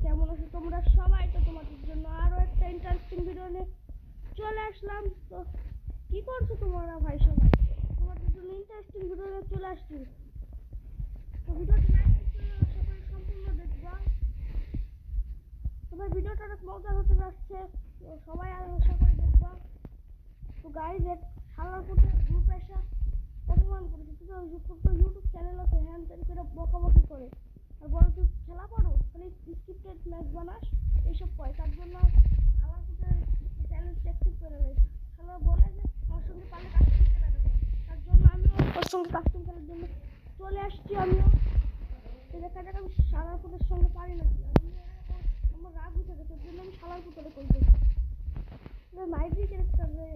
কেমন আছো তোমরা সবাই? তো তোমাদের জন্য আরো একটা ইন্টারেস্টিং ভিডিও নিয়ে চলে আসলাম। তো কি করছো তোমরা ভাই সবাই? তোমাদের জন্য ইন্টারেস্টিং ভিডিও নিয়ে চলে আসছি। তো ভিডিওটি লাইক করে আশা করি সম্পূর্ণ দেখবা। তোমার ভিডিওটা অনেক মজার হতে যাচ্ছে, তো সবাই আশা করে দেখবা। তো গাইজ শালার পুতে গ্রুপ এসে অপমান করেছে, কিন্তু ইউটিউব চ্যানেল আছে হ্যান ত্যান করে বকাবকি করে আর বড় তুই খেলা পারো, খালি স্ক্রিপ্টেড ম্যাচ বানাস এইসব কয়। তার জন্য আমার পুতে চ্যালেঞ্জটা অ্যাক্টিভ করে রয়েছে। শালা বলে যে আমার সঙ্গে পারলে কাস্টম খেলা দেবো, তার জন্য আমিও ওর সঙ্গে কাস্টম খেলার জন্য চলে আসছি। আমিও দেখা যাক আমি শালার পুতের সঙ্গে পারি না কি। আমার রাগ উঠে গেছে, ওর জন্য আমি শালার পুতরে করতেছি মাইরি ক্যারেক্টার রে।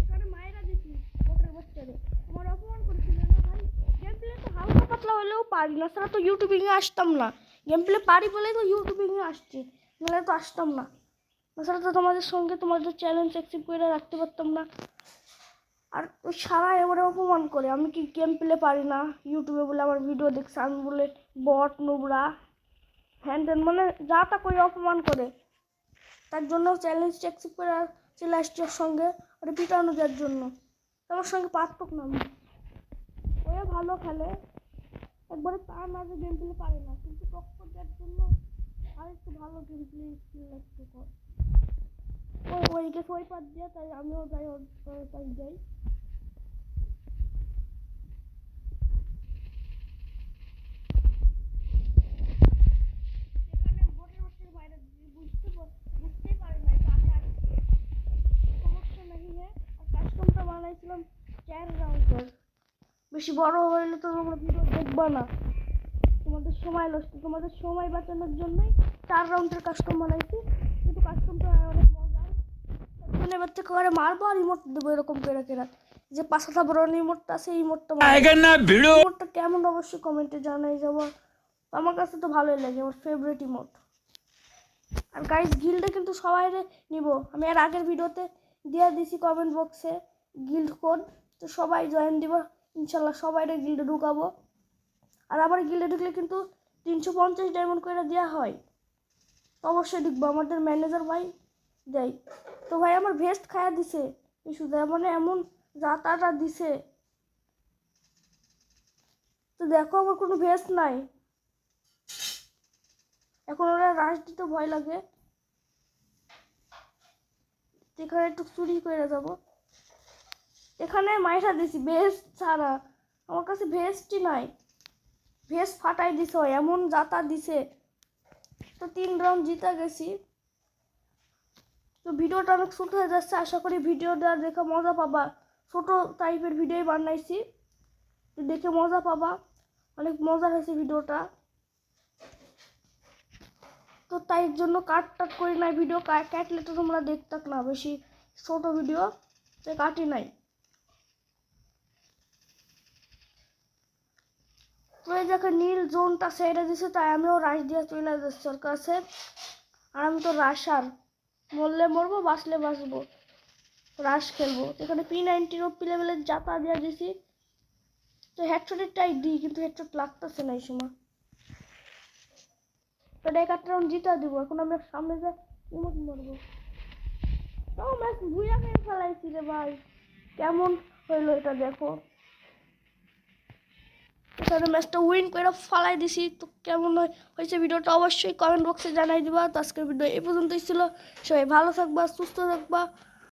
এখানে মায়েরা দিচ্ছি মোটরের বাচ্চারে আমার অপমান করেছিল না ভাই। গেম প্লে তো হালকা পাতলা হলেও পারি না, ছাড়া তো ইউটিউবিংয়ে আসতাম না। গেম প্লে পারি বলেই তো ইউটিউবিংয়ে আসছি, নাহলে তো আসতাম না। তাছাড়া তো তোমাদের সঙ্গে তোমাদের চ্যালেঞ্জ অ্যাকসেপ্ট করে রাখতে পারতাম না। আর ওই সারা এবারে অপমান করে আমি কি গেম প্লে পারি না ইউটিউবে বলে আমার ভিডিও দেখছে, আমি বলে বট নোবরা হ্যান ত্যান মানে যা তা করে অপমান করে। তার জন্য চ্যালেঞ্জটা অ্যাকসেপ্ট করে চলে আসছি ওর সঙ্গে ওটা পিটানো দেওয়ার জন্য। আমার সঙ্গে পারতুক না, আমি ওরা ভালো খেলে একবারে তার মাঝে গেম প্লে পারে না, কিন্তু টক্কর দেওয়ার জন্য আর একটু ভালো গেম প্লে স্কিল লাগতে কর। ওইকে সই পাত দিয়ে তাই আমিও যাই ওর পাশ যাই। সেখানে বোটের হচ্ছে বাইরে বুঝতেই পারে না এটা আমি আর সমস্যা নাকি হ্যাঁ। আর কাস্টমটা বানাইছিলাম 4 রাউন্ডের, বেশি বড় হইলে তো তোমরা ভিডিও দেখবা না, তোমাদের সময় নষ্ট, তোমাদের সময় বাঁচানোর জন্যই 4 রাউন্ডের কাস্টম বানাইছি। কিন্তু কাস্টমটা অনেক মজা, মানে এবার থেকে করে মারবো আর ইমোট দেবো এরকম করে কেনা যে 5টা বড় ইমোটটা আছে, ইমোটটা কেমন অবশ্যই কমেন্টে জানাই যাবো। আমার কাছে তো ভালোই লাগে, আমার ফেভারিট ইমোট। আর গাইস গিল্ডে কিন্তু সবাই নিব, আমি আর আগের ভিডিওতে দিয়ে দিছি কমেন্ট বক্সে গিল্ড কোড, তো সবাই জয়েন দিব ইনশাল্লাহ, সবাই গিল্ডে ঢুকাবো। আর আবার গিল্ডে ঢুকলে কিন্তু 350 ডায়মন্ড করে দেওয়া হয়, অবশ্যই ঢুকবো, আমাদের ম্যানেজার ভাই দেয়। তো ভাই আমার ভেস্ট খায়া দিছে শুধু, মানে এমন যাতাটা দিছে, তো দেখো আমার কোনো ভেস্ট নাই। এখন ওরা রাশ দিতে ভয় লাগে, এখানে একটু চুরি করে যাব। এখানে মাইটা দিছি ভেস্ট ছাড়া, আমার কাছে ভেস্টই নাই, ভেস্ট ফাটাই দিছে এমন যাতা দিছে। তো 3 রাউন্ড জিতে গেছি। তো ভিডিওটা অনেক ছোট হয়ে যাচ্ছে, আশা করি ভিডিওটা দেখে মজা পাবা। ছোট টাইপের ভিডিও বানাইছি, দেখে মজা পাবা, অনেক মজা হয়েছে ভিডিওটা। তো তাই জন্য কাট করি নাই, ভিডিও কাটলে তো তোমরা দেখতাক না, বেশি ছোট ভিডিও তাই কাটি নাই। তো এই দেখে নীল জোনটা সেরে দিছে, তাই আমিও রাশ দিয়ে চলে যাচ্ছি ওর কাছে। আর আমি তো রাশার, মরলে মরবো বাঁচলে বাঁচবো, রাশ খেলবো। এখানে P90 লেভেলের যাতা দিয়ে দিছি, তো হেডশটেরটাই দিই কিন্তু হেডশট লাগতেছে না এই সময়। তো একটা রাউন্ড জিতা দিব, এখন আমরা সামনে যা ইমোট মারবো। তো ম্যাচ ভুইয়া খেয়ে ফেলাইছি রে ভাই, কেমন হইলো এটা দেখো। এখানে ম্যাচটা উইন করে ফালাই দিছি, তো কেমন হয়েছে ভিডিওটা অবশ্যই কমেন্ট বক্সে জানাই দিবা। তো আজকের ভিডিও এই পর্যন্তই ছিল, সবাই ভালো থাকবা, সুস্থ থাকবা।